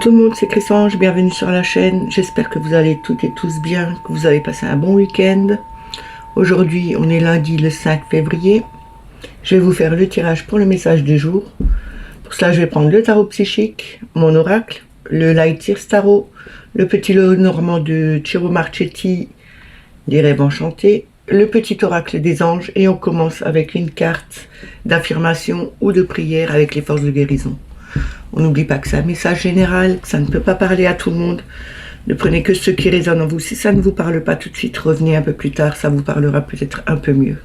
tout le monde, c'est Chrysange, bienvenue sur la chaîne. J'espère que vous allez toutes et tous bien, que vous avez passé un bon week-end. Aujourd'hui, on est lundi le 5 février. Je vais vous faire le tirage pour le message du jour. Pour cela, je vais prendre le tarot psychique, mon oracle, le Lightyear Tarot, le petit lot normand de Ciro Marchetti, des rêves enchantés, le petit oracle des anges, et on commence avec une carte d'affirmation ou de prière avec les forces de guérison. On n'oublie pas que c'est un message général, que ça ne peut pas parler à tout le monde. Ne prenez que ce qui résonne en vous. Si ça ne vous parle pas tout de suite, revenez un peu plus tard, ça vous parlera peut-être un peu mieux.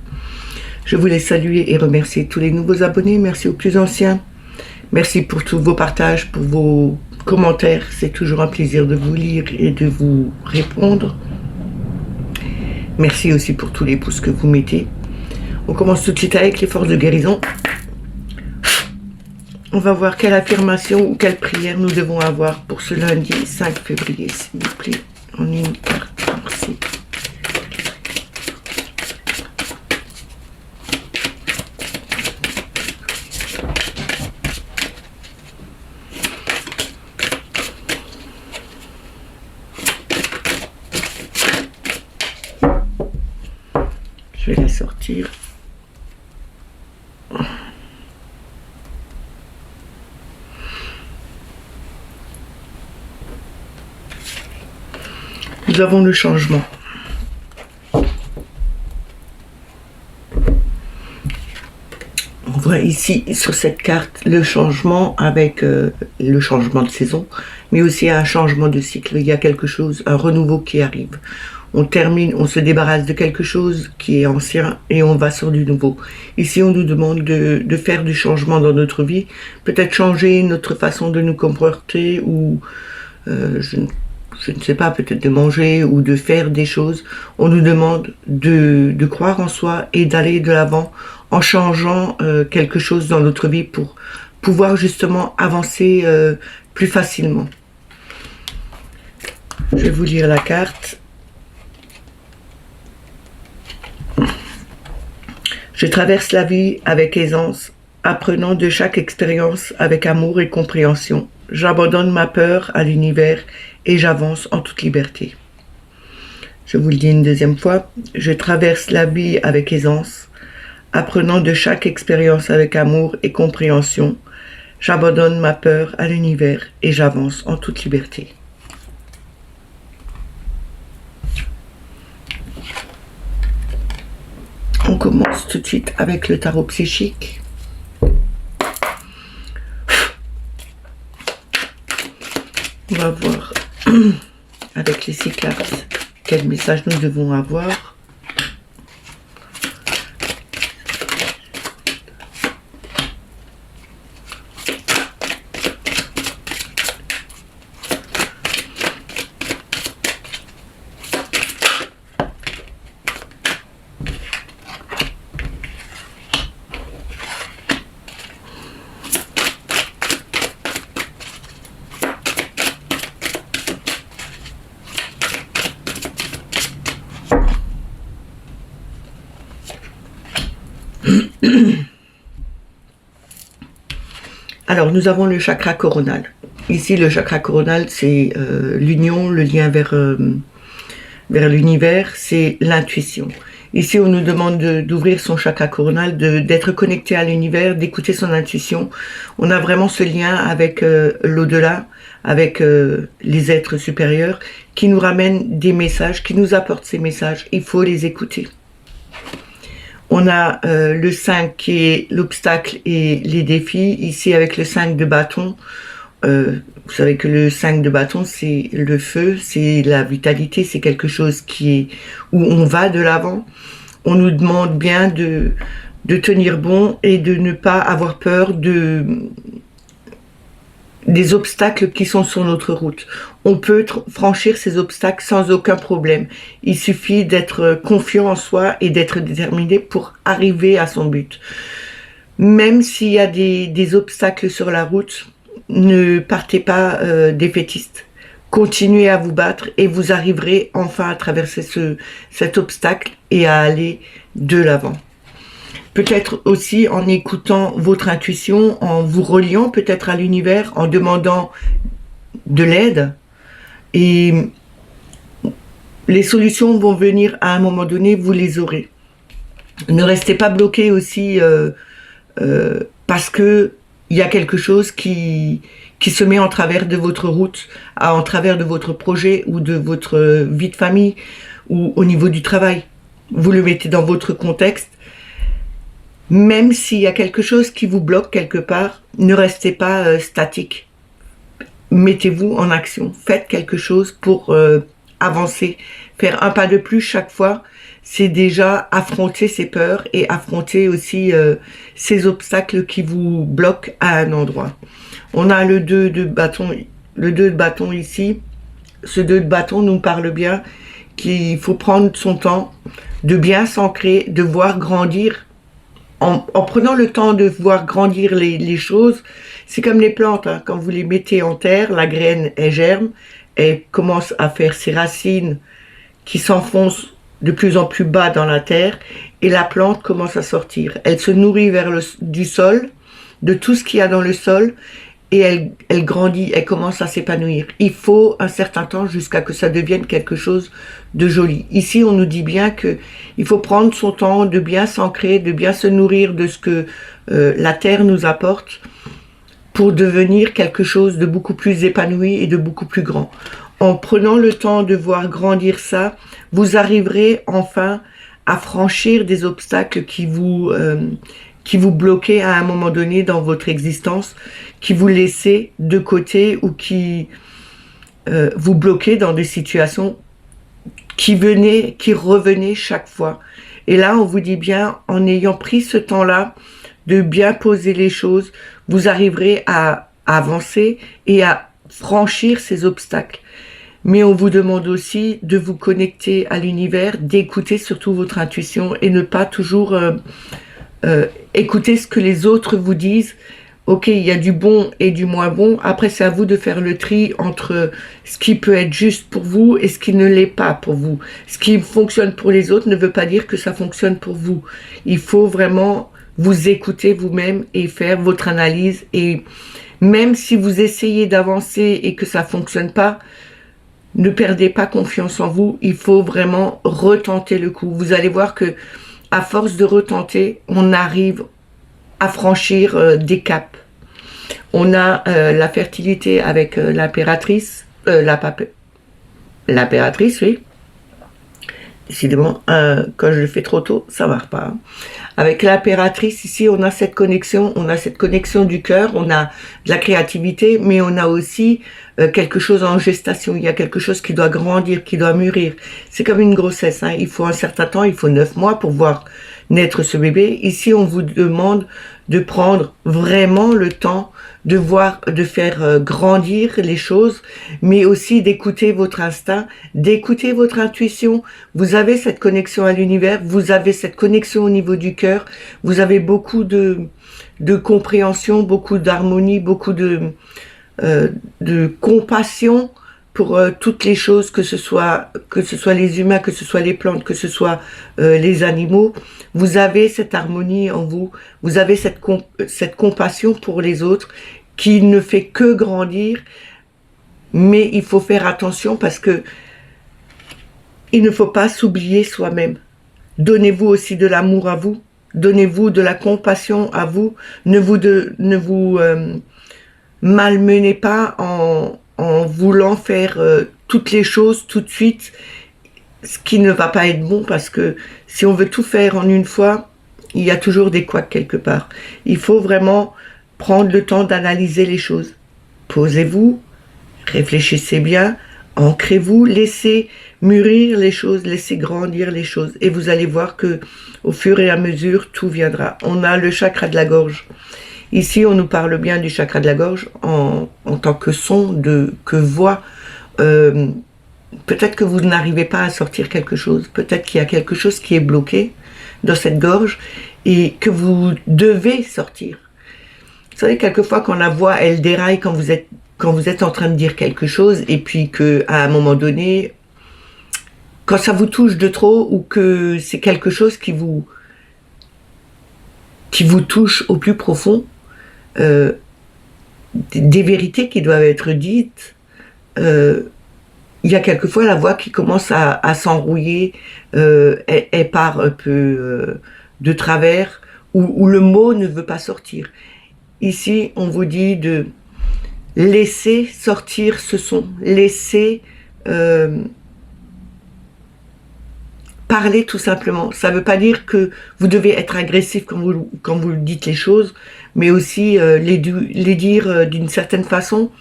Je voulais saluer et remercier tous les nouveaux abonnés. Merci aux plus anciens. Merci pour tous vos partages, pour vos commentaires. C'est toujours un plaisir de vous lire et de vous répondre. Merci aussi pour tous les pouces que vous mettez. On commence tout de suite avec les forces de guérison. On va voir quelle affirmation ou quelle prière nous devons avoir pour ce lundi 5 février, s'il vous plaît. En une carte, merci. Je vais la sortir. Nous avons le changement. On voit ici sur cette carte le changement avec le changement de saison, mais aussi un changement de cycle. Il y a quelque chose, un renouveau qui arrive. On termine, on se débarrasse de quelque chose qui est ancien et on va sur du nouveau. Ici, on nous demande de faire du changement dans notre vie, peut-être changer notre façon de nous comporter ou je ne sais pas, peut-être de manger ou de faire des choses. On nous demande de croire en soi et d'aller de l'avant en changeant quelque chose dans notre vie pour pouvoir justement avancer plus facilement. Je vais vous lire la carte. Je traverse la vie avec aisance, apprenant de chaque expérience avec amour et compréhension. J'abandonne ma peur à l'univers et j'avance en toute liberté. Je vous le dis une deuxième fois. Je traverse la vie avec aisance, apprenant de chaque expérience avec amour et compréhension. J'abandonne ma peur à l'univers et j'avance en toute liberté. On commence tout de suite avec le tarot psychique. On va voir avec les 6 cartes quel message nous devons avoir. Alors, nous avons le chakra coronal. Ici, le chakra coronal, c'est l'union, le lien vers l'univers, c'est l'intuition. Ici, on nous demande d'ouvrir son chakra coronal, d'être connecté à l'univers, d'écouter son intuition. On a vraiment ce lien avec l'au-delà, avec les êtres supérieurs, qui nous ramènent des messages, qui nous apportent ces messages. Il faut les écouter. On a le 5 qui est l'obstacle et les défis. Ici, avec le 5 de bâton, vous savez que le 5 de bâton, c'est le feu, c'est la vitalité, c'est quelque chose qui est où on va de l'avant. On nous demande bien de tenir bon et de ne pas avoir peur des obstacles qui sont sur notre route. On peut franchir ces obstacles sans aucun problème. Il suffit d'être confiant en soi et d'être déterminé pour arriver à son but. Même s'il y a des obstacles sur la route, ne partez pas défaitiste. Continuez à vous battre et vous arriverez enfin à traverser cet obstacle et à aller de l'avant. Peut-être aussi en écoutant votre intuition, en vous reliant peut-être à l'univers, en demandant de l'aide et les solutions vont venir à un moment donné, vous les aurez. Ne restez pas bloqué aussi parce que il y a quelque chose qui se met en travers de votre route, en travers de votre projet ou de votre vie de famille ou au niveau du travail. Vous le mettez dans votre contexte. Même s'il y a quelque chose qui vous bloque quelque part, ne restez pas statique. Mettez-vous en action. Faites quelque chose pour avancer. Faire un pas de plus chaque fois, c'est déjà affronter ses peurs et affronter aussi ces obstacles qui vous bloquent à un endroit. On a le 2 de bâton ici. Ce 2 de bâton nous parle bien qu'il faut prendre son temps, de bien s'ancrer, de voir grandir. En prenant le temps de voir grandir les choses, c'est comme les plantes, hein. Quand vous les mettez en terre, la graine, elle germe, elle commence à faire ses racines qui s'enfoncent de plus en plus bas dans la terre, et la plante commence à sortir. Elle se nourrit du sol, de tout ce qu'il y a dans le sol, et elle grandit, elle commence à s'épanouir. Il faut un certain temps jusqu'à que ça devienne quelque chose de joli. Ici, on nous dit bien que il faut prendre son temps de bien s'ancrer, de bien se nourrir de ce que la terre nous apporte pour devenir quelque chose de beaucoup plus épanoui et de beaucoup plus grand. En prenant le temps de voir grandir ça, vous arriverez enfin à franchir des obstacles qui vous bloquaient à un moment donné dans votre existence, qui vous laissaient de côté ou qui vous bloquaient dans des situations qui revenaient chaque fois. Et là, on vous dit bien, en ayant pris ce temps-là, de bien poser les choses, vous arriverez à avancer et à franchir ces obstacles. Mais on vous demande aussi de vous connecter à l'univers, d'écouter surtout votre intuition et ne pas toujours écouter ce que les autres vous disent. Ok, il y a du bon et du moins bon. Après, c'est à vous de faire le tri entre ce qui peut être juste pour vous et ce qui ne l'est pas pour vous. Ce qui fonctionne pour les autres ne veut pas dire que ça fonctionne pour vous. Il faut vraiment vous écouter vous-même et faire votre analyse. Et même si vous essayez d'avancer et que ça fonctionne pas, ne perdez pas confiance en vous. Il faut vraiment retenter le coup. Vous allez voir que à force de retenter, on arrive à franchir des caps. On a la fertilité avec l'impératrice, l'impératrice, oui. Décidément, quand je le fais trop tôt, ça ne marche pas. Hein. Avec l'impératrice, ici, on a cette connexion du cœur, on a de la créativité, mais on a aussi quelque chose en gestation. Il y a quelque chose qui doit grandir, qui doit mûrir. C'est comme une grossesse, hein. Il faut un certain temps, il faut 9 mois pour voir naître ce bébé. Ici, on vous demande de prendre vraiment le temps de faire grandir les choses, mais aussi d'écouter votre instinct, d'écouter votre intuition. Vous avez cette connexion à l'univers, vous avez cette connexion au niveau du cœur, vous avez beaucoup de compréhension, beaucoup d'harmonie, beaucoup de compassion pour toutes les choses, que ce soit les humains, que ce soit les plantes, que ce soit les animaux. Vous avez cette harmonie en vous, vous avez cette compassion pour les autres qui ne fait que grandir, mais il faut faire attention parce que il ne faut pas s'oublier soi-même. Donnez-vous aussi de l'amour à vous, donnez-vous de la compassion à vous, ne vous malmenez pas en voulant faire toutes les choses tout de suite, ce qui ne va pas être bon, parce que si on veut tout faire en une fois, il y a toujours des couacs quelque part. Il faut vraiment prendre le temps d'analyser les choses. Posez-vous, réfléchissez bien, ancrez-vous, laissez mûrir les choses, laissez grandir les choses, et vous allez voir que au fur et à mesure, tout viendra. On a le chakra de la gorge. Ici, on nous parle bien du chakra de la gorge en tant que son, que voix. Peut-être que vous n'arrivez pas à sortir quelque chose. Peut-être qu'il y a quelque chose qui est bloqué dans cette gorge et que vous devez sortir. Vous savez, quelquefois, quand la voix, elle déraille, quand vous êtes en train de dire quelque chose, et puis qu'à un moment donné, quand ça vous touche de trop, ou que c'est quelque chose qui vous touche au plus profond, des vérités qui doivent être dites, il y a quelquefois la voix qui commence à s'enrouiller, elle part un peu de travers, où le mot ne veut pas sortir. Ici, on vous dit de laisser sortir ce son, laisser parler tout simplement. Ça ne veut pas dire que vous devez être agressif quand vous dites les choses, mais aussi les dire d'une certaine façon,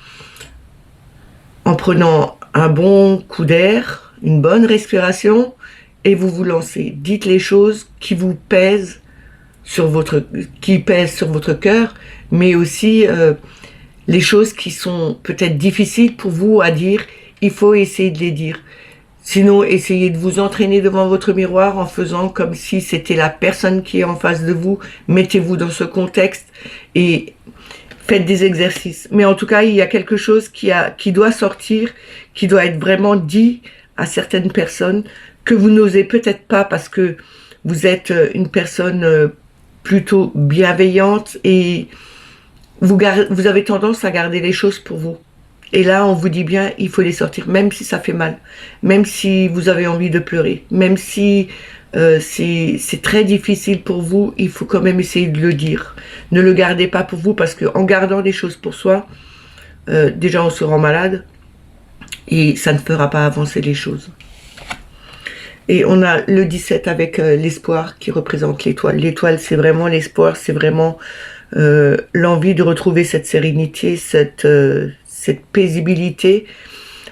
en prenant un bon coup d'air, une bonne respiration, et vous vous lancez. Dites les choses qui vous pèsent sur votre cœur, mais aussi les choses qui sont peut-être difficiles pour vous à dire. Il faut essayer de les dire. Sinon, essayez de vous entraîner devant votre miroir en faisant comme si c'était la personne qui est en face de vous. Mettez-vous dans ce contexte et faites des exercices. Mais en tout cas, il y a quelque chose qui doit sortir, qui doit être vraiment dit à certaines personnes, que vous n'osez peut-être pas parce que vous êtes une personne plutôt bienveillante et vous avez tendance à garder les choses pour vous. Et là, on vous dit bien, il faut les sortir, même si ça fait mal, même si vous avez envie de pleurer, même si c'est très difficile pour vous, il faut quand même essayer de le dire. Ne le gardez pas pour vous, parce qu'en gardant des choses pour soi, déjà on se rend malade, et ça ne fera pas avancer les choses. Et on a le 17 avec l'espoir qui représente l'étoile. L'étoile, c'est vraiment l'espoir, c'est vraiment l'envie de retrouver cette sérénité, cette paisibilité.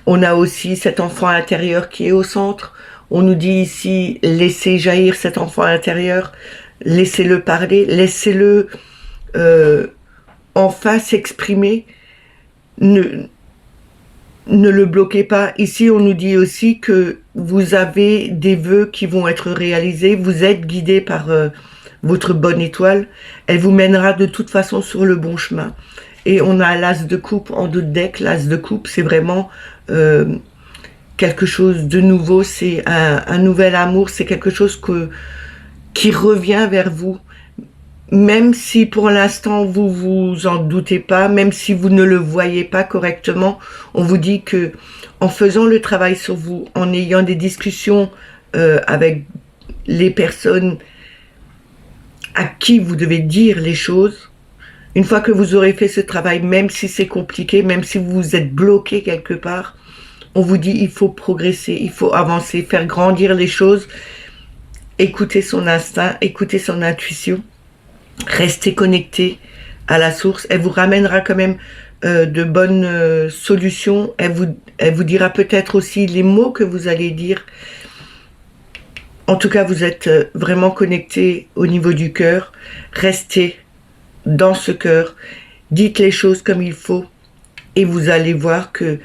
On a aussi cet enfant intérieur qui est au centre. On nous dit ici, laissez jaillir cet enfant intérieur, laissez-le parler, laissez-le enfin s'exprimer. Ne le bloquez pas. Ici, on nous dit aussi que vous avez des vœux qui vont être réalisés. Vous êtes guidé par votre bonne étoile. Elle vous mènera de toute façon sur le bon chemin. Et on a l'as de coupe en dos de deck. L'as de coupe, c'est vraiment quelque chose de nouveau. C'est un nouvel amour. C'est quelque chose qui revient vers vous. Même si pour l'instant vous vous en doutez pas, même si vous ne le voyez pas correctement, on vous dit que en faisant le travail sur vous, en ayant des discussions avec les personnes à qui vous devez dire les choses, une fois que vous aurez fait ce travail, même si c'est compliqué, même si vous êtes bloqué quelque part, on vous dit il faut progresser, il faut avancer, faire grandir les choses, écouter son instinct, écouter son intuition. Restez connecté à la source, elle vous ramènera quand même de bonnes solutions, elle vous dira peut-être aussi les mots que vous allez dire. En tout cas, vous êtes vraiment connecté au niveau du cœur. Restez dans ce cœur, dites les choses comme il faut et vous allez voir que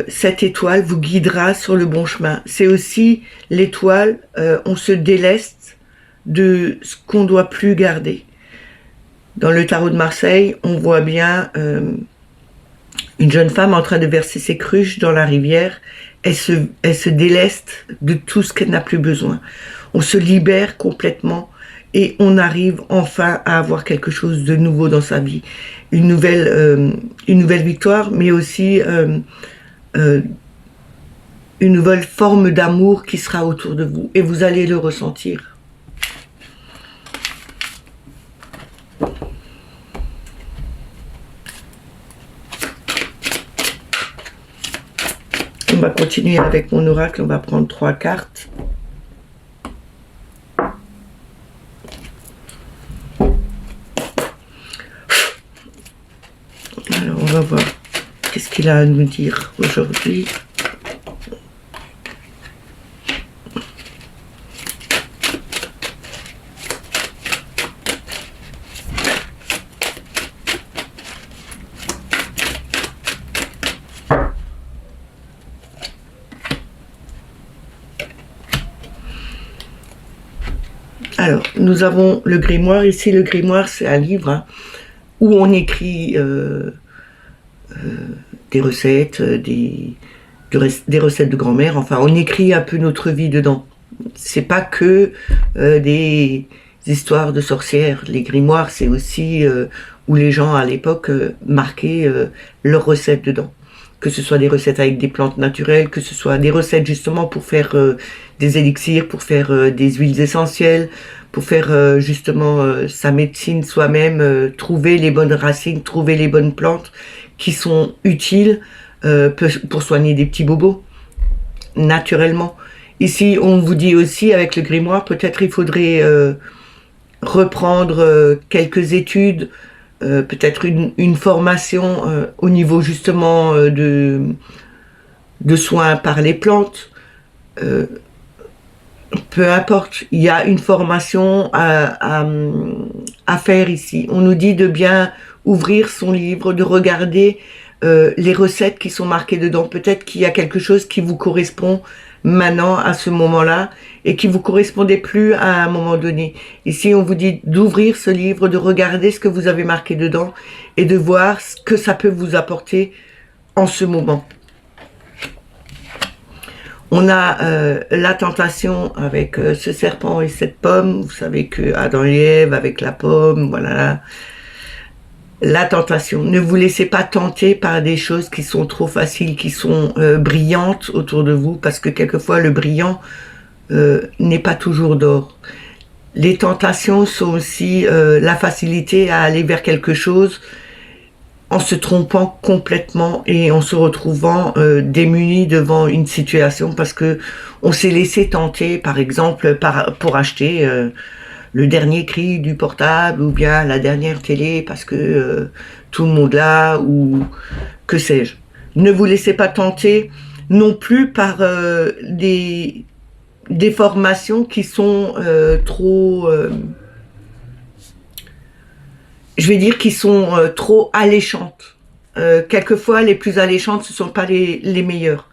cette étoile vous guidera sur le bon chemin. C'est aussi l'étoile, on se déleste de ce qu'on ne doit plus garder. Dans le tarot de Marseille, on voit bien une jeune femme en train de verser ses cruches dans la rivière. Elle se déleste de tout ce qu'elle n'a plus besoin. On se libère complètement et on arrive enfin à avoir quelque chose de nouveau dans sa vie. Une nouvelle victoire, mais aussi une nouvelle forme d'amour qui sera autour de vous. Et vous allez le ressentir. On va continuer avec mon oracle, on va prendre 3 cartes. Alors on va voir qu'est-ce qu'il a à nous dire aujourd'hui. Alors, nous avons le grimoire. Ici, le grimoire, c'est un livre où on écrit des recettes, des recettes de grand-mère. Enfin, on écrit un peu notre vie dedans. C'est pas que des histoires de sorcières. Les grimoires, c'est aussi où les gens, à l'époque, marquaient leurs recettes dedans. que ce soit des recettes avec des plantes naturelles, que ce soit des recettes justement pour faire des élixirs, pour faire des huiles essentielles, pour faire justement sa médecine soi-même, trouver les bonnes racines, trouver les bonnes plantes qui sont utiles pour soigner des petits bobos, naturellement. Ici, on vous dit aussi, avec le grimoire, peut-être il faudrait reprendre quelques études, peut-être une formation au niveau justement de soins par les plantes. Peu importe, il y a une formation à faire ici. On nous dit de bien ouvrir son livre, de regarder les recettes qui sont marquées dedans. Peut-être qu'il y a quelque chose qui vous correspond maintenant à ce moment-là et qui vous correspondait plus à un moment donné. Ici, on vous dit d'ouvrir ce livre, de regarder ce que vous avez marqué dedans et de voir ce que ça peut vous apporter en ce moment. On a la tentation avec ce serpent et cette pomme. Vous savez que Adam et Ève avec la pomme, voilà. La tentation. Ne vous laissez pas tenter par des choses qui sont trop faciles, qui sont brillantes autour de vous, parce que quelquefois le brillant n'est pas toujours d'or. Les tentations sont aussi la facilité à aller vers quelque chose en se trompant complètement et en se retrouvant démunis devant une situation parce que on s'est laissé tenter, par exemple, pour acheter le dernier cri du portable ou bien la dernière télé parce que tout le monde l'a ou que sais-je. Ne vous laissez pas tenter non plus par des formations qui sont trop... je vais dire qui sont trop alléchantes. Quelquefois, les plus alléchantes, ce ne sont pas les meilleures.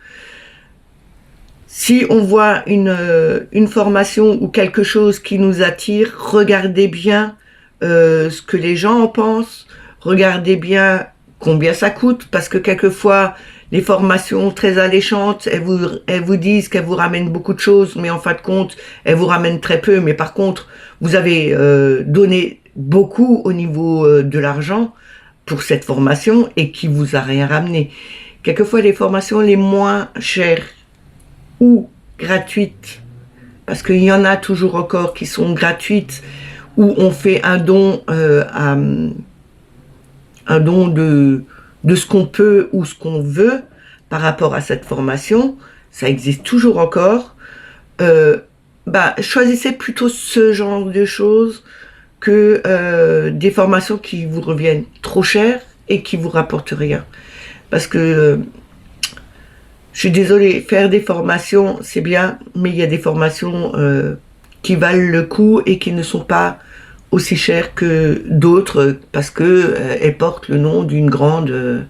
Si on voit une formation ou quelque chose qui nous attire, regardez bien ce que les gens en pensent, regardez bien combien ça coûte, parce que quelquefois, les formations très alléchantes, elles vous disent qu'elles vous ramènent beaucoup de choses, mais en fin de compte, elles vous ramènent très peu. Mais par contre, vous avez donné beaucoup au niveau de l'argent pour cette formation et qui vous a rien ramené. Quelquefois, les formations les moins chères ou gratuites, parce qu'il y en a toujours encore qui sont gratuites, où on fait un don de ce qu'on peut ou ce qu'on veut par rapport à cette formation, ça existe toujours encore. Choisissez plutôt ce genre de choses que des formations qui vous reviennent trop chères et qui vous rapportent rien. Parce que je suis désolée, faire des formations, c'est bien, mais il y a des formations qui valent le coup et qui ne sont pas aussi chères que d'autres parce que elles portent le nom d'une grande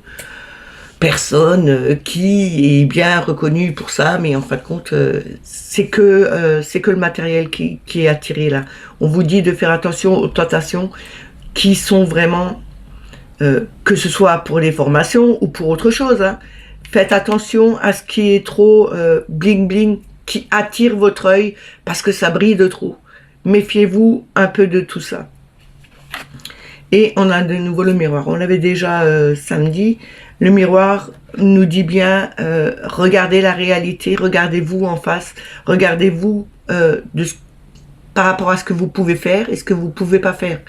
personne qui est bien reconnue pour ça, mais en fin de compte, c'est que le matériel qui est attiré là. On vous dit de faire attention aux tentations qui sont vraiment, que ce soit pour les formations ou pour autre chose, hein. Faites attention à ce qui est trop bling bling, qui attire votre œil parce que ça brille de trop. Méfiez-vous un peu de tout ça. Et on a de nouveau le miroir. On l'avait déjà samedi. Le miroir nous dit bien, regardez la réalité, regardez-vous en face, regardez-vous par rapport à ce que vous pouvez faire et ce que vous ne pouvez pas faire.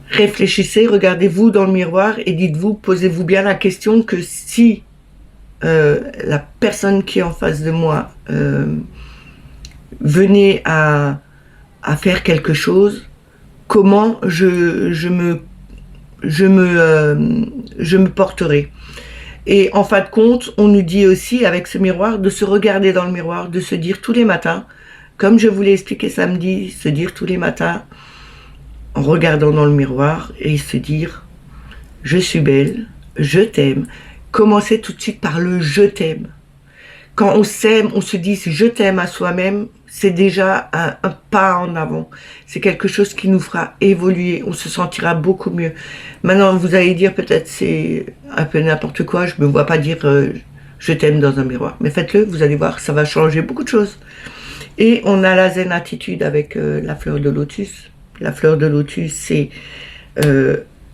Réfléchissez, regardez-vous dans le miroir et dites-vous, posez-vous bien la question que si la personne qui est en face de moi venait à faire quelque chose, comment je me porterai. Et en fin de compte, on nous dit aussi avec ce miroir de se regarder dans le miroir, de se dire tous les matins, comme je vous l'ai expliqué samedi, se dire tous les matins en regardant dans le miroir et se dire je suis belle, je t'aime. Commencez tout de suite par le je t'aime. Quand on s'aime, on se dit je t'aime à soi-même, c'est déjà un pas en avant. C'est quelque chose qui nous fera évoluer, on se sentira beaucoup mieux. Maintenant, vous allez dire peut-être c'est un peu n'importe quoi, je ne me vois pas dire je t'aime dans un miroir. Mais faites-le, vous allez voir, ça va changer beaucoup de choses. Et on a la zen attitude avec la fleur de lotus. La fleur de lotus, c'est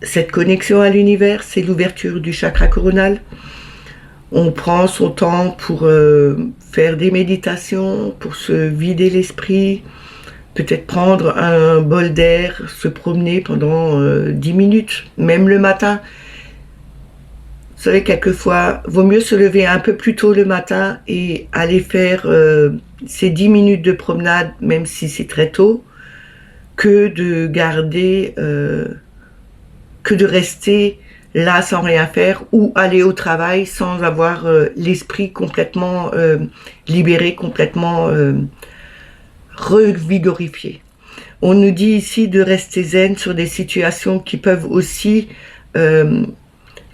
cette connexion à l'univers, c'est l'ouverture du chakra coronal. On prend son temps pour faire des méditations, pour se vider l'esprit, peut-être prendre un bol d'air, se promener pendant 10 minutes, même le matin. Vous savez, quelquefois, vaut mieux se lever un peu plus tôt le matin et aller faire ces 10 minutes de promenade, même si c'est très tôt, que de garder, que de rester là sans rien faire ou aller au travail sans avoir l'esprit complètement libéré, complètement revigorifié. On nous dit ici de rester zen sur des situations qui peuvent aussi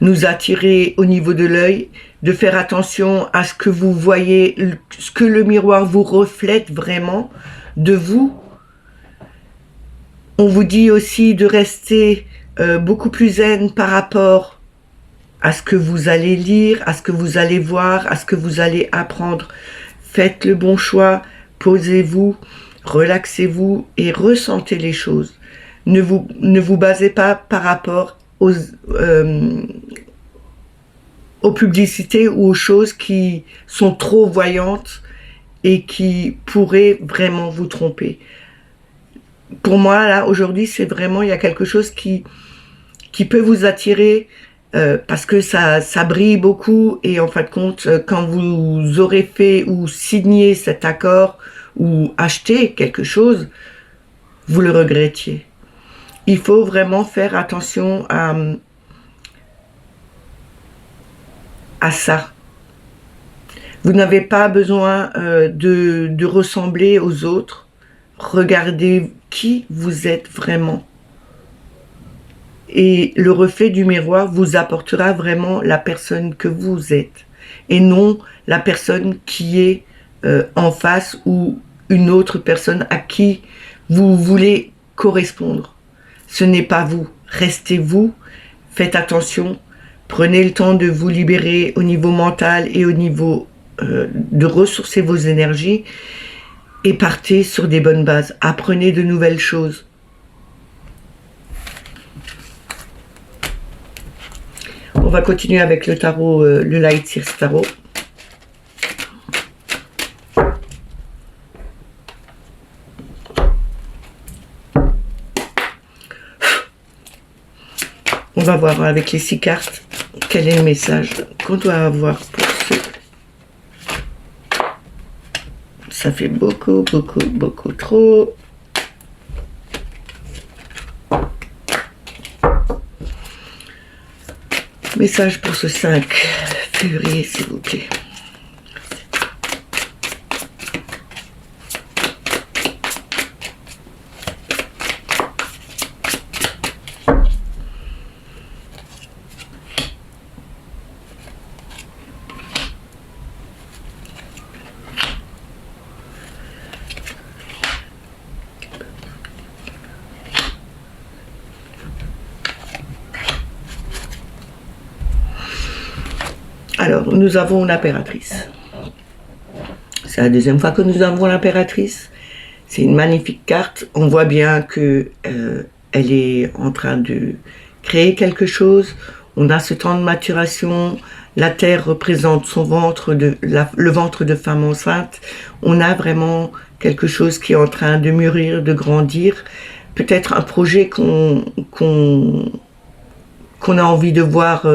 nous attirer au niveau de l'œil, de faire attention à ce que vous voyez, ce que le miroir vous reflète vraiment de vous. On vous dit aussi de rester beaucoup plus zen par rapport à ce que vous allez lire, à ce que vous allez voir, à ce que vous allez apprendre. Faites le bon choix, posez-vous, relaxez-vous et ressentez les choses. Ne vous basez pas par rapport aux publicités ou aux choses qui sont trop voyantes et qui pourraient vraiment vous tromper. Pour moi, là, aujourd'hui, c'est vraiment, il y a quelque chose qui peut vous attirer parce que ça brille beaucoup et en fin de compte, quand vous aurez fait ou signé cet accord ou acheté quelque chose, vous le regrettiez. Il faut vraiment faire attention à ça. Vous n'avez pas besoin de ressembler aux autres. Regardez qui vous êtes vraiment. Et le reflet du miroir vous apportera vraiment la personne que vous êtes. Et non la personne qui est en face ou une autre personne à qui vous voulez correspondre. Ce n'est pas vous. Restez vous. Faites attention. Prenez le temps de vous libérer au niveau mental et au niveau de ressourcer vos énergies et partez sur des bonnes bases. Apprenez de nouvelles choses. On va continuer avec le tarot, le Light Seers Tarot. On va voir avec les 6 cartes quel est le message qu'on doit avoir pour ceux. Ça fait beaucoup trop. Message pour ce 5 février, s'il vous plaît. Alors, nous avons l'impératrice. C'est la deuxième fois que nous avons l'impératrice. C'est une magnifique carte. On voit bien que elle est en train de créer quelque chose. On a ce temps de maturation. La terre représente son ventre, le ventre de femme enceinte. On a vraiment quelque chose qui est en train de mûrir, de grandir. Peut-être un projet qu'on a envie de voir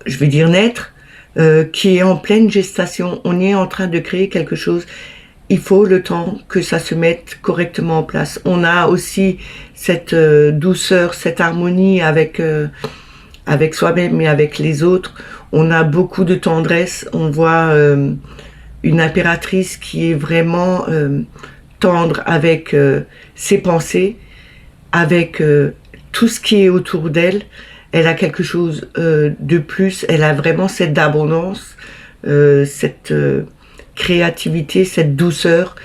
je vais dire naître, qui est en pleine gestation. On est en train de créer quelque chose. Il faut le temps que ça se mette correctement en place. On a aussi cette douceur, cette harmonie avec soi-même et avec les autres. On a beaucoup de tendresse. On voit une impératrice qui est vraiment tendre avec ses pensées, avec tout ce qui est autour d'elle. Elle a quelque chose de plus, elle a vraiment cette abondance, cette créativité, cette douceur.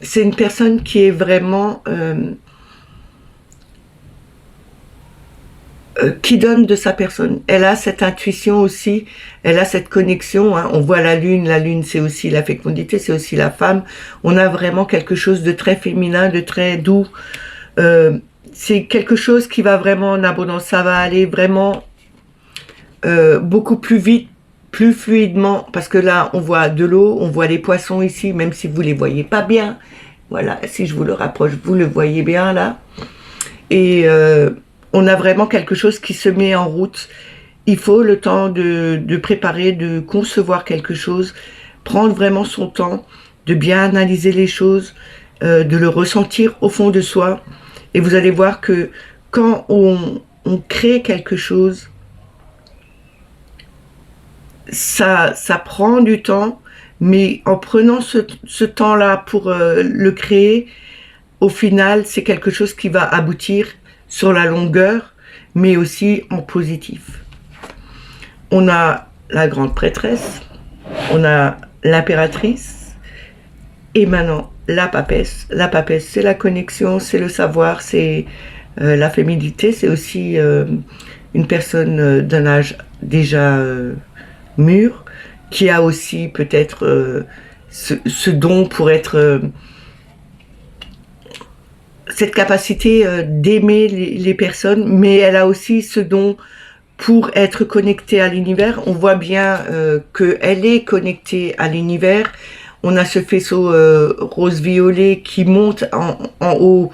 C'est une personne qui est vraiment, qui donne de sa personne. Elle a cette intuition aussi, elle a cette connexion. Hein. On voit la lune c'est aussi la fécondité, c'est aussi la femme. On a vraiment quelque chose de très féminin, de très doux. c'est quelque chose qui va vraiment en abondance. Ça va aller vraiment beaucoup plus vite, plus fluidement, parce que là, on voit de l'eau, on voit les poissons ici, même si vous les voyez pas bien. Voilà, si je vous le rapproche, vous le voyez bien là. Et on a vraiment quelque chose qui se met en route. Il faut le temps de préparer, de concevoir quelque chose, prendre vraiment son temps, de bien analyser les choses, de le ressentir au fond de soi. Et vous allez voir que quand on crée quelque chose, ça prend du temps, mais en prenant ce temps-là pour le créer, au final, c'est quelque chose qui va aboutir sur la longueur, mais aussi en positif. On a la grande prêtresse, on a l'impératrice, et maintenant la papesse. La papesse, c'est la connexion, c'est le savoir, c'est la féminité, c'est aussi une personne d'un âge déjà mûr, qui a aussi peut-être ce don pour être... cette capacité d'aimer les personnes, mais elle a aussi ce don pour être connectée à l'univers. On voit bien qu'elle est connectée à l'univers. On a ce faisceau rose-violet qui monte en haut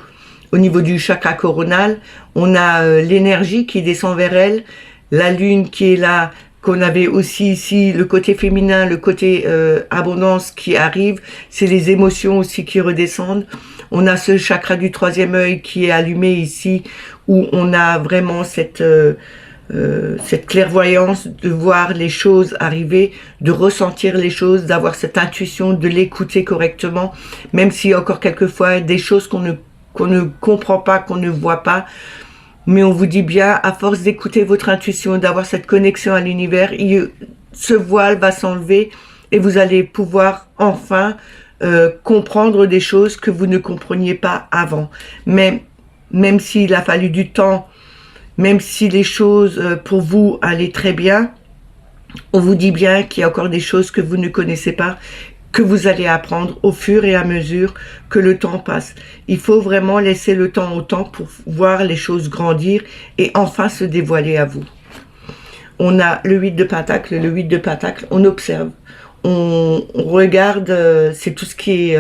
au niveau du chakra coronal. On a l'énergie qui descend vers elle, la lune qui est là, qu'on avait aussi ici, le côté féminin, le côté abondance qui arrive, c'est les émotions aussi qui redescendent. On a ce chakra du troisième œil qui est allumé ici, où on a vraiment cette clairvoyance de voir les choses arriver, de ressentir les choses, d'avoir cette intuition, de l'écouter correctement, même s'il y a encore quelquefois des choses qu'on ne comprend pas, qu'on ne voit pas. Mais on vous dit bien, à force d'écouter votre intuition, d'avoir cette connexion à l'univers, ce voile va s'enlever et vous allez pouvoir enfin comprendre des choses que vous ne compreniez pas avant. Mais même s'il a fallu du temps, même si les choses pour vous allaient très bien, on vous dit bien qu'il y a encore des choses que vous ne connaissez pas, que vous allez apprendre au fur et à mesure que le temps passe. Il faut vraiment laisser le temps au temps pour voir les choses grandir et enfin se dévoiler à vous. On a le 8 de Pentacle. Le 8 de Pentacle, on observe, on regarde, c'est tout ce qui est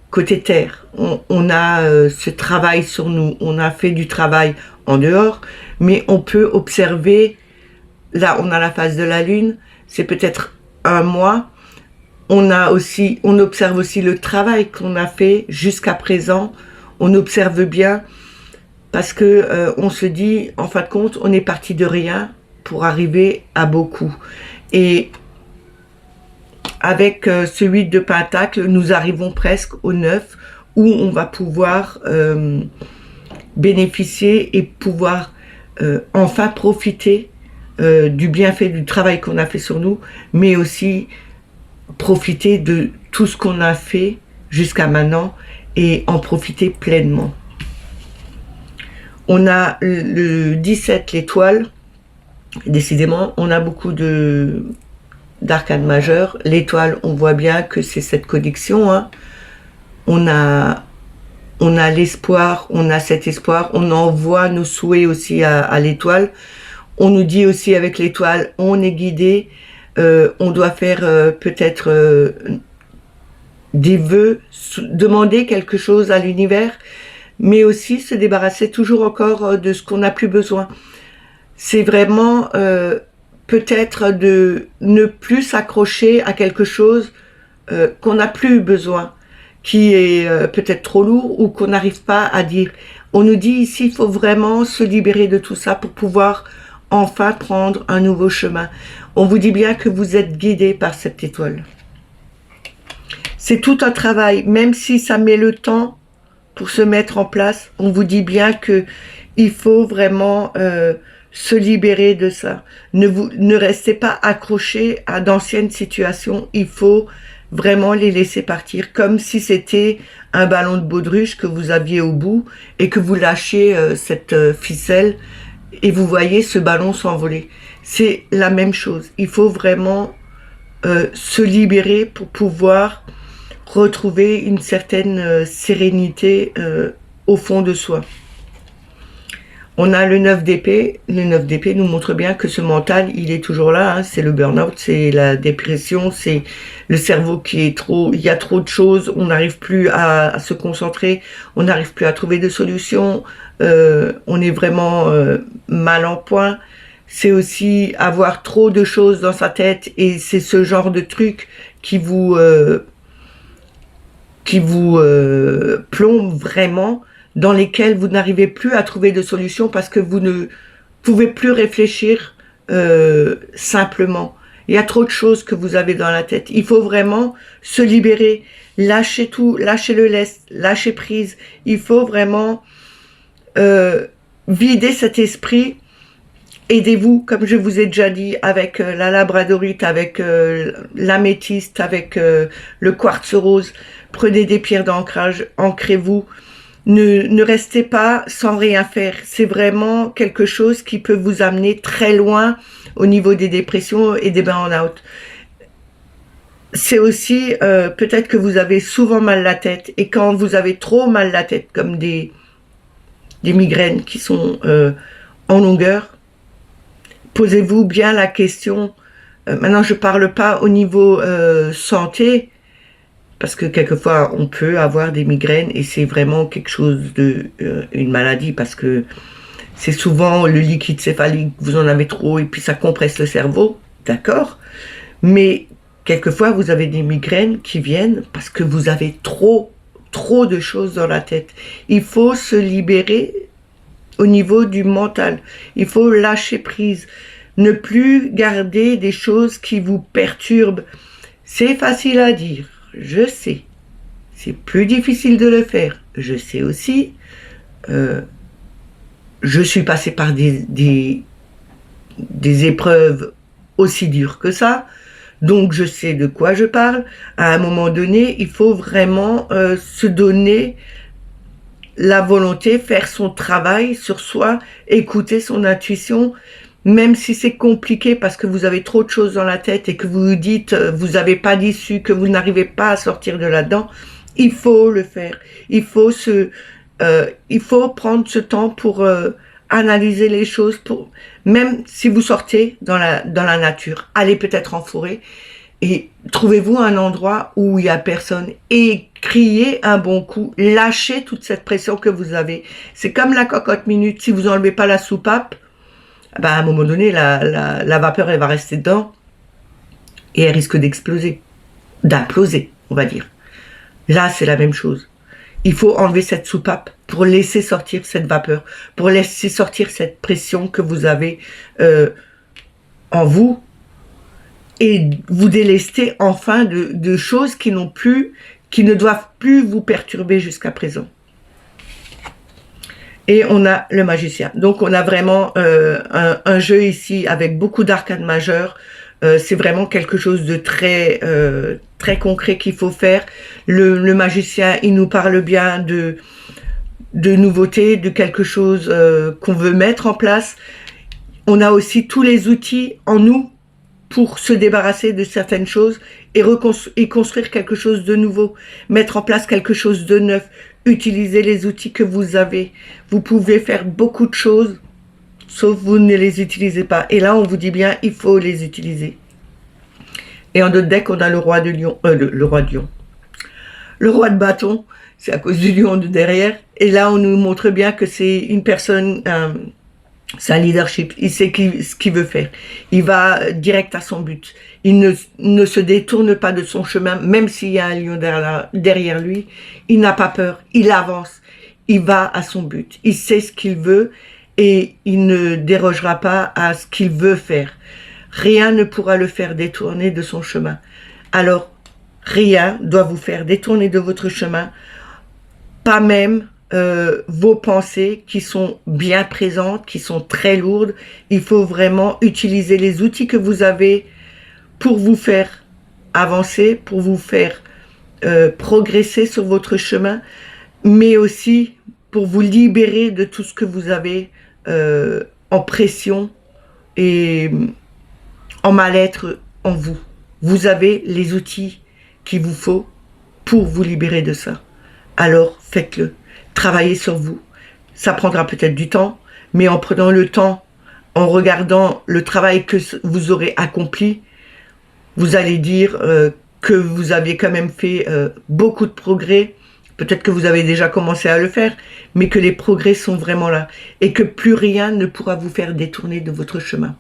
côté terre. On a ce travail sur nous, on a fait du travail en dehors, mais on peut observer, là on a la phase de la lune, c'est peut-être un mois. On observe aussi le travail qu'on a fait jusqu'à présent. On observe bien parce que on se dit, en fin de compte, on est parti de rien pour arriver à beaucoup. Et avec ce 8 de Pentacle, nous arrivons presque au 9 où on va pouvoir bénéficier et pouvoir enfin profiter du bienfait du travail qu'on a fait sur nous, mais aussi profiter de tout ce qu'on a fait jusqu'à maintenant et en profiter pleinement. On a le 17, l'étoile. Décidément, on a beaucoup d'arcanes majeures. L'étoile, on voit bien que c'est cette connexion. Hein. On a l'espoir, on a cet espoir. On envoie nos souhaits aussi à l'étoile. On nous dit aussi avec l'étoile, on est guidé. On doit faire peut-être des vœux, demander quelque chose à l'univers, mais aussi se débarrasser toujours encore de ce qu'on n'a plus besoin. C'est vraiment peut-être de ne plus s'accrocher à quelque chose qu'on n'a plus besoin, qui est peut-être trop lourd ou qu'on n'arrive pas à dire. On nous dit ici, il faut vraiment se libérer de tout ça pour pouvoir enfin prendre un nouveau chemin. On vous dit bien que vous êtes guidé par cette étoile. C'est tout un travail, même si ça met le temps pour se mettre en place, on vous dit bien que il faut vraiment se libérer de ça. Ne restez pas accrochés à d'anciennes situations, il faut vraiment les laisser partir, comme si c'était un ballon de baudruche que vous aviez au bout et que vous lâchez cette ficelle et vous voyez ce ballon s'envoler. C'est la même chose. Il faut vraiment se libérer pour pouvoir retrouver une certaine sérénité au fond de soi. On a le 9 d'épée. Le 9 d'épée nous montre bien que ce mental, il est toujours là. Hein. C'est le burn-out, c'est la dépression, c'est le cerveau qui est trop... Il y a trop de choses, on n'arrive plus à se concentrer, on n'arrive plus à trouver de solutions, on est vraiment mal en point. C'est aussi avoir trop de choses dans sa tête et c'est ce genre de truc qui vous plombe vraiment, dans lesquels vous n'arrivez plus à trouver de solution parce que vous ne pouvez plus réfléchir simplement. Il y a trop de choses que vous avez dans la tête. Il faut vraiment se libérer, lâcher tout, lâcher le lest, lâcher prise. Il faut vraiment vider cet esprit. Aidez-vous, comme je vous ai déjà dit, avec la labradorite, avec l'améthyste, avec le quartz rose. Prenez des pierres d'ancrage, ancrez-vous. Ne restez pas sans rien faire. C'est vraiment quelque chose qui peut vous amener très loin au niveau des dépressions et des burn-out. C'est aussi peut-être que vous avez souvent mal la tête. Et quand vous avez trop mal la tête, comme des migraines qui sont en longueur, posez-vous bien la question. Maintenant, je ne parle pas au niveau santé, parce que quelquefois, on peut avoir des migraines et c'est vraiment quelque chose une maladie, parce que c'est souvent le liquide céphalique, vous en avez trop et puis ça compresse le cerveau, d'accord? Mais quelquefois, vous avez des migraines qui viennent parce que vous avez trop de choses dans la tête. Il faut se libérer au niveau du mental. Il faut lâcher prise. Ne plus garder des choses qui vous perturbent. C'est facile à dire, je sais. C'est plus difficile de le faire. Je sais aussi. Je suis passée par des épreuves aussi dures que ça. Donc je sais de quoi je parle. À un moment donné, il faut vraiment se donner la volonté, faire son travail sur soi, écouter son intuition, même si c'est compliqué parce que vous avez trop de choses dans la tête et que vous vous dites, vous n'avez pas d'issue, que vous n'arrivez pas à sortir de là-dedans, il faut le faire. Il faut prendre ce temps pour analyser les choses, même si vous sortez dans la nature, allez peut-être en forêt et trouvez-vous un endroit où il n'y a personne et criez un bon coup, lâchez toute cette pression que vous avez. C'est comme la cocotte minute, si vous n'enlevez pas la soupape, ben à un moment donné, la vapeur, elle va rester dedans et elle risque d'imploser, on va dire. Là, c'est la même chose. Il faut enlever cette soupape pour laisser sortir cette vapeur, pour laisser sortir cette pression que vous avez en vous et vous délester enfin de choses qui ne doivent plus vous perturber jusqu'à présent. Et on a le magicien. Donc on a vraiment un jeu ici avec beaucoup d'arcanes majeures. C'est vraiment quelque chose de très concret qu'il faut faire. Le magicien, il nous parle bien de nouveautés, de quelque chose qu'on veut mettre en place. On a aussi tous les outils en nous pour se débarrasser de certaines choses et construire quelque chose de nouveau, mettre en place quelque chose de neuf, utiliser les outils que vous avez. Vous pouvez faire beaucoup de choses, sauf vous ne les utilisez pas. Et là, on vous dit bien, il faut les utiliser. Et en notre deck, on a le roi de lion, le roi de lion. Le roi de bâton, c'est à cause du lion de derrière. Et là, on nous montre bien que c'est une personne... c'est un leadership, il sait ce qu'il veut faire. Il va direct à son but. Il ne se détourne pas de son chemin, même s'il y a un lion derrière lui. Il n'a pas peur, il avance, il va à son but. Il sait ce qu'il veut et il ne dérogera pas à ce qu'il veut faire. Rien ne pourra le faire détourner de son chemin. Alors, rien doit vous faire détourner de votre chemin, pas même vos pensées qui sont bien présentes, qui sont très lourdes. Il faut vraiment utiliser les outils que vous avez pour vous faire avancer, pour vous faire progresser sur votre chemin, mais aussi pour vous libérer de tout ce que vous avez en pression et en mal-être en vous. Vous avez les outils qu'il vous faut pour vous libérer de ça. Alors faites-le. Travaillez sur vous. Ça prendra peut-être du temps, mais en prenant le temps, en regardant le travail que vous aurez accompli, vous allez dire que vous aviez quand même fait beaucoup de progrès. Peut-être que vous avez déjà commencé à le faire, mais que les progrès sont vraiment là et que plus rien ne pourra vous faire détourner de votre chemin.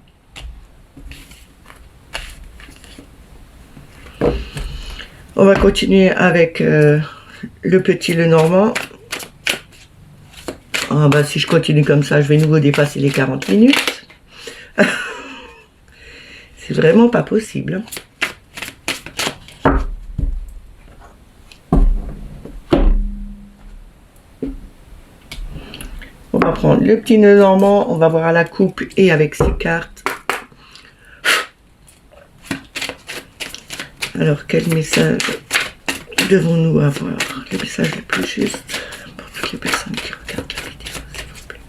On va continuer avec le petit Lenormand. Ah bah, si je continue comme ça, je vais nouveau dépasser les 40 minutes. C'est vraiment pas possible. On va prendre le petit Lenormand, on va voir à la coupe et avec ses cartes. Alors, quel message devons-nous avoir? Le message le plus juste pour toutes les personnes qui regardent la vidéo, s'il vous plaît.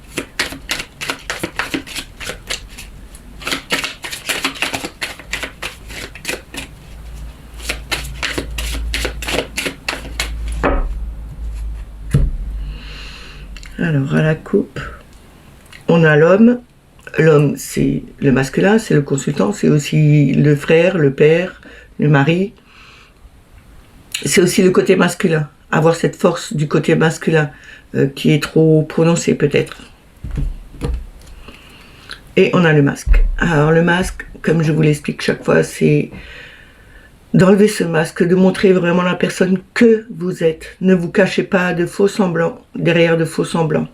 Alors, à la coupe, on a l'homme. L'homme, c'est le masculin, c'est le consultant, c'est aussi le frère, le père, le mari. C'est aussi le côté masculin. Avoir cette force du côté masculin qui est trop prononcée peut-être. Et on a le masque. Alors le masque, comme je vous l'explique chaque fois, c'est d'enlever ce masque, de montrer vraiment la personne que vous êtes. Ne vous cachez pas de faux semblants, derrière de faux semblants.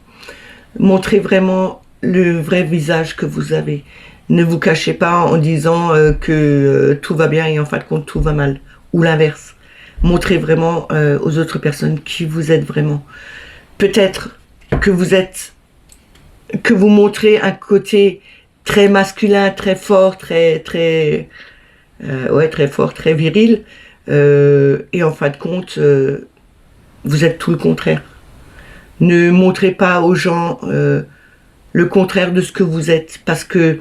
Montrez vraiment le vrai visage que vous avez. Ne vous cachez pas en disant que tout va bien et en fin de compte tout va mal. Ou l'inverse. Montrez vraiment aux autres personnes qui vous êtes vraiment. Peut-être que vous montrez un côté très masculin, très fort, très fort, très viril. Et en fin de compte, vous êtes tout le contraire. Ne montrez pas aux gens le contraire de ce que vous êtes, parce que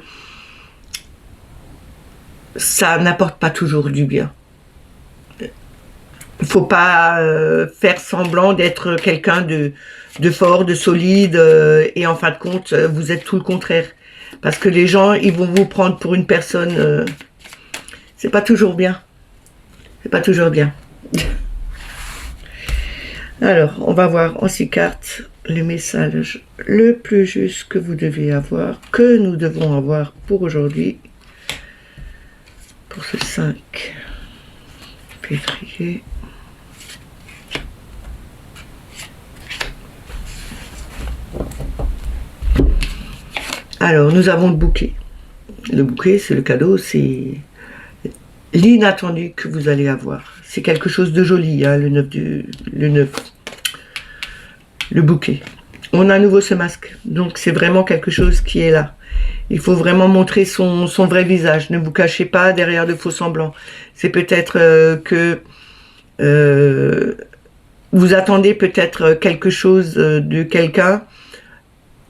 ça n'apporte pas toujours du bien. Il ne faut pas faire semblant d'être quelqu'un de fort, de solide, et en fin de compte, vous êtes tout le contraire. Parce que les gens, ils vont vous prendre pour une personne... c'est pas toujours bien. C'est pas toujours bien. Alors, on va voir en 6 cartes le message le plus juste que vous devez avoir, que nous devons avoir pour aujourd'hui, pour ce 5 février. Alors, nous avons le bouquet. Le bouquet, c'est le cadeau, c'est l'inattendu que vous allez avoir. C'est quelque chose de joli, hein, le bouquet. On a à nouveau ce masque, donc c'est vraiment quelque chose qui est là. Il faut vraiment montrer son vrai visage. Ne vous cachez pas derrière de faux semblants. C'est peut-être que vous attendez peut-être quelque chose de quelqu'un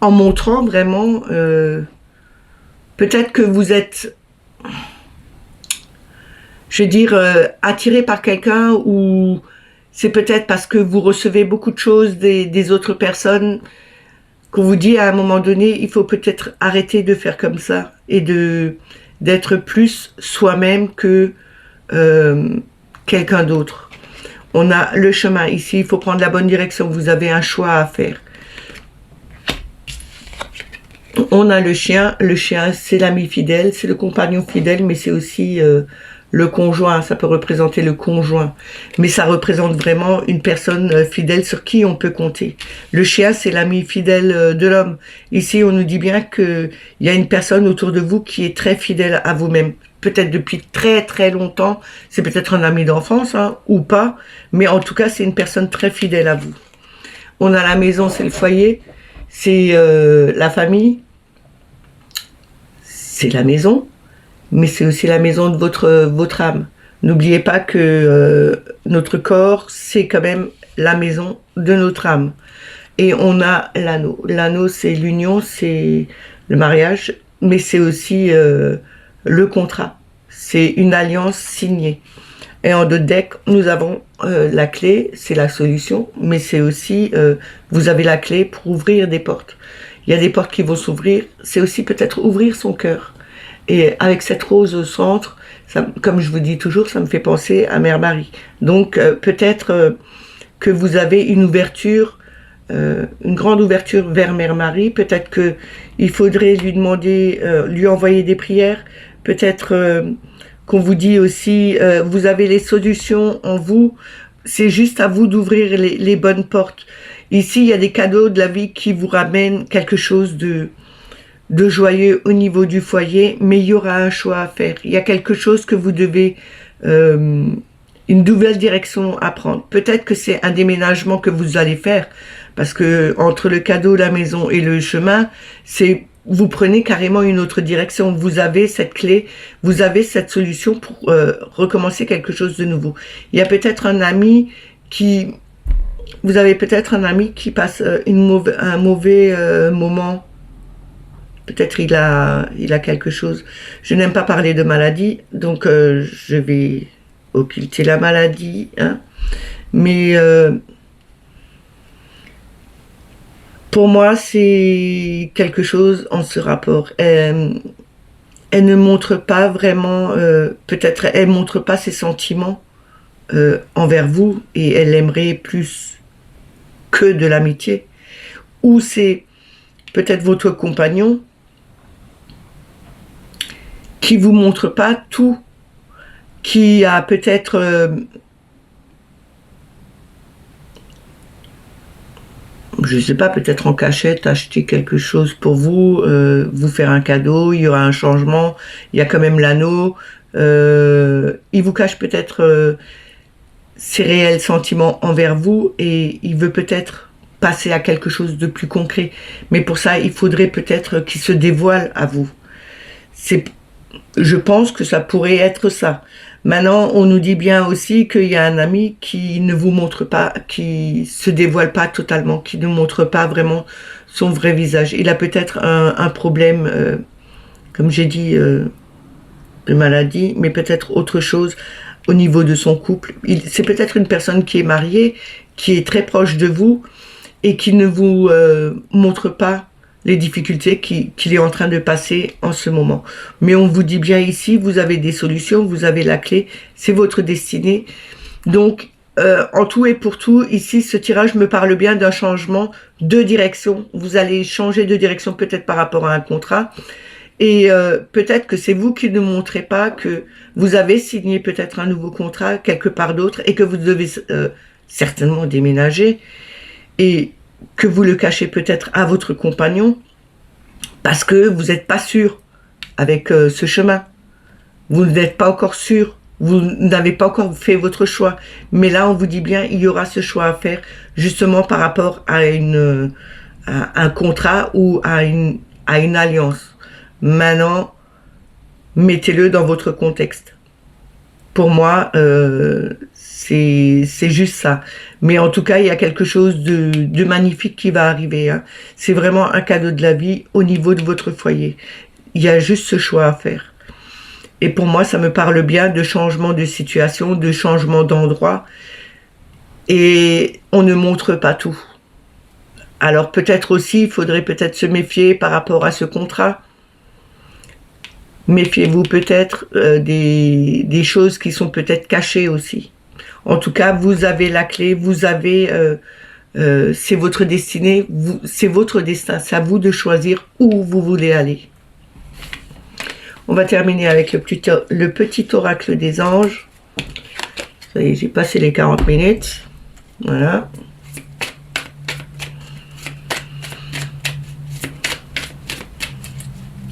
en montrant vraiment... peut-être que vous êtes... je veux dire, attiré par quelqu'un, ou c'est peut-être parce que vous recevez beaucoup de choses des autres personnes qu'on vous dit à un moment donné, il faut peut-être arrêter de faire comme ça et d'être plus soi-même que quelqu'un d'autre. On a le chemin ici, il faut prendre la bonne direction, vous avez un choix à faire. On a le chien c'est l'ami fidèle, c'est le compagnon fidèle, mais c'est aussi le conjoint, ça peut représenter le conjoint. Mais ça représente vraiment une personne fidèle sur qui on peut compter. Le chien, c'est l'ami fidèle de l'homme. Ici, on nous dit bien qu'il y a une personne autour de vous qui est très fidèle à vous-même. Peut-être depuis très très longtemps, c'est peut-être un ami d'enfance, hein, ou pas, mais en tout cas, c'est une personne très fidèle à vous. On a la maison, c'est le foyer, c'est la famille, c'est la maison, mais c'est aussi la maison de votre âme. N'oubliez pas que notre corps, c'est quand même la maison de notre âme. Et on a l'anneau. L'anneau, c'est l'union, c'est le mariage, mais c'est aussi le contrat. C'est une alliance signée. Et en 2 decks, nous avons la clé, c'est la solution, mais c'est aussi, vous avez la clé pour ouvrir des portes. il y a des portes qui vont s'ouvrir. C'est aussi peut-être ouvrir son cœur. Et avec cette rose au centre, ça, comme je vous dis toujours, ça me fait penser à Mère Marie. Donc peut-être que vous avez une ouverture, une grande ouverture vers Mère Marie. Peut-être que il faudrait lui demander, lui envoyer des prières. Peut-être qu'on vous dit aussi, vous avez les solutions en vous. C'est juste à vous d'ouvrir les bonnes portes. Ici, il y a des cadeaux de la vie qui vous ramènent quelque chose de joyeux au niveau du foyer, mais il y aura un choix à faire. Il y a quelque chose que vous devez, une nouvelle direction à prendre. Peut-être que c'est un déménagement que vous allez faire, parce que entre le cadeau, la maison et le chemin, c'est vous prenez carrément une autre direction. Vous avez cette clé, vous avez cette solution pour recommencer quelque chose de nouveau. Il y a peut-être un ami qui, vous avez peut-être un ami qui passe un mauvais moment. Peut-être il a quelque chose. Je n'aime pas parler de maladie, donc je vais occulter la maladie. Hein. Mais pour moi, c'est quelque chose en ce rapport. Elle ne montre pas vraiment, peut-être elle montre pas ses sentiments envers vous et elle aimerait plus que de l'amitié. Ou c'est peut-être votre compagnon qui vous montre pas tout, qui a peut-être je sais pas, peut-être en cachette, acheter quelque chose pour vous, vous faire un cadeau, il y aura un changement, il y a quand même l'anneau, il vous cache peut-être ses réels sentiments envers vous et il veut peut-être passer à quelque chose de plus concret. Mais pour ça, il faudrait peut-être qu'il se dévoile à vous. Je pense que ça pourrait être ça. Maintenant, on nous dit bien aussi qu'il y a un ami qui ne vous montre pas, qui se dévoile pas totalement, qui ne montre pas vraiment son vrai visage. Il a peut-être un problème, comme j'ai dit, de maladie, mais peut-être autre chose au niveau de son couple. C'est peut-être une personne qui est mariée, qui est très proche de vous et qui ne vous montre pas les difficultés qu'il est en train de passer en ce moment. Mais on vous dit bien ici, vous avez des solutions, vous avez la clé, c'est votre destinée. Donc, en tout et pour tout, ici, ce tirage me parle bien d'un changement de direction. Vous allez changer de direction peut-être par rapport à un contrat. Et peut-être que c'est vous qui ne montrez pas que vous avez signé peut-être un nouveau contrat quelque part d'autre et que vous devez certainement déménager. Et que vous le cachez peut-être à votre compagnon parce que vous n'êtes pas sûr avec ce chemin. Vous n'êtes pas encore sûr. Vous n'avez pas encore fait votre choix. Mais là, on vous dit bien, il y aura ce choix à faire justement par rapport à un contrat ou à une alliance. Maintenant, mettez-le dans votre contexte. Pour moi, c'est juste ça. Mais en tout cas, il y a quelque chose de magnifique qui va arriver. Hein. C'est vraiment un cadeau de la vie au niveau de votre foyer. Il y a juste ce choix à faire. Et pour moi, ça me parle bien de changement de situation, de changement d'endroit. Et on ne montre pas tout. Alors peut-être aussi, il faudrait peut-être se méfier par rapport à ce contrat. Méfiez-vous peut-être des choses qui sont peut-être cachées aussi. En tout cas, vous avez la clé, vous avez, c'est votre destinée, c'est votre destin. C'est à vous de choisir où vous voulez aller. On va terminer avec le petit oracle des anges. Ça y est, j'ai passé les 40 minutes. Voilà.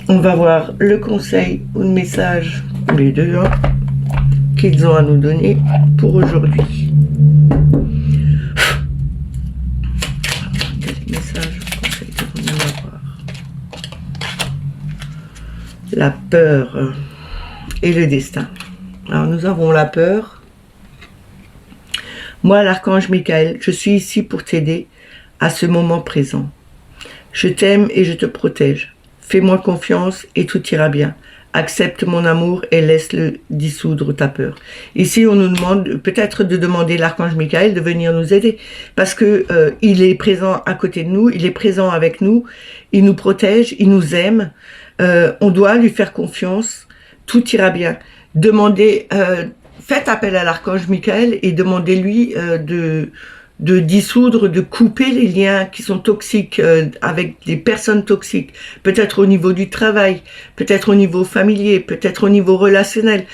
On va voir le conseil ou le message, ou les deux, hein, qu'ils ont à nous donner pour aujourd'hui. Quel message ou conseil devons-nous avoir? La peur et le destin. Alors nous avons la peur. Moi, l'archange Michael, je suis ici pour t'aider à ce moment présent. Je t'aime et je te protège. Fais-moi confiance et tout ira bien. accepte mon amour et laisse-le dissoudre ta peur. Ici, on nous demande peut-être de demander l'archange Michael de venir nous aider, parce que il est présent à côté de nous, il est présent avec nous, il nous protège, il nous aime. On doit lui faire confiance, tout ira bien. Demandez, faites appel à l'archange Michael et demandez-lui de dissoudre, de couper les liens qui sont toxiques avec des personnes toxiques, peut-être au niveau du travail, peut-être au niveau familier, peut-être au niveau relationnel.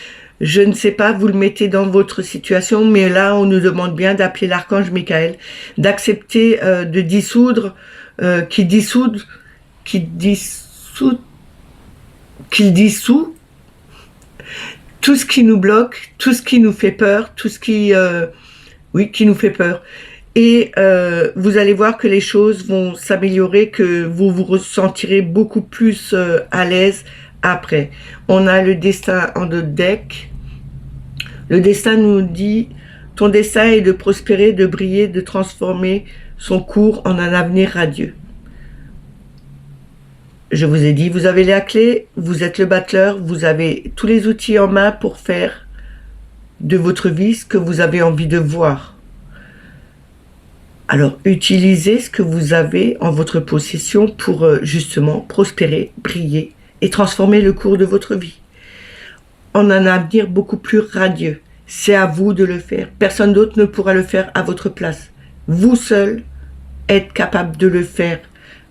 Je ne sais pas, vous le mettez dans votre situation, mais là, on nous demande bien d'appeler l'archange Michael, d'accepter de dissoudre, qu'il dissout tout ce qui nous bloque, tout ce qui nous fait peur, tout ce qui nous fait peur. Et vous allez voir que les choses vont s'améliorer, que vous vous ressentirez beaucoup plus à l'aise après. On a le destin en deux decks. Le destin nous dit, ton destin est de prospérer, de briller, de transformer son cours en un avenir radieux. Je vous ai dit, vous avez la clé, vous êtes le battleur, vous avez tous les outils en main pour faire de votre vie ce que vous avez envie de voir. Alors, utilisez ce que vous avez en votre possession pour justement prospérer, briller et transformer le cours de votre vie en un avenir beaucoup plus radieux. C'est à vous de le faire. Personne d'autre ne pourra le faire à votre place. Vous seul êtes capable de le faire.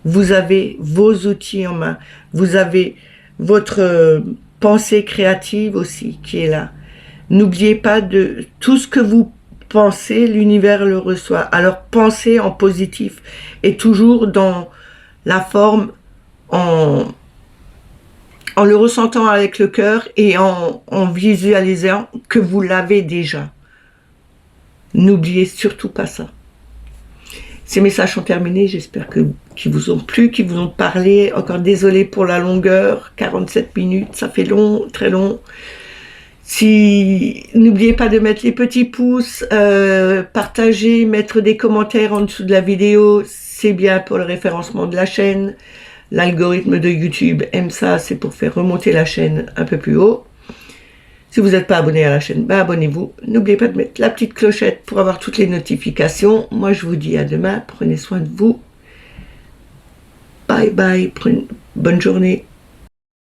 Vous avez vos outils en main. Vous avez votre pensée créative aussi qui est là. N'oubliez pas de tout ce que vous pensez, l'univers le reçoit. Alors pensez en positif et toujours dans la forme en le ressentant avec le cœur et en visualisant que vous l'avez déjà. N'oubliez surtout pas ça. Ces messages sont terminés, j'espère qu'ils vous ont plu, qu'ils vous ont parlé. Encore désolé pour la longueur, 47 minutes, ça fait long, très long. N'oubliez pas de mettre les petits pouces, partager, mettre des commentaires en dessous de la vidéo, c'est bien pour le référencement de la chaîne. L'algorithme de YouTube aime ça, c'est pour faire remonter la chaîne un peu plus haut. Si vous n'êtes pas abonné à la chaîne, ben abonnez-vous. N'oubliez pas de mettre la petite clochette pour avoir toutes les notifications. Moi, je vous dis à demain. Prenez soin de vous. Bye bye. Bonne journée.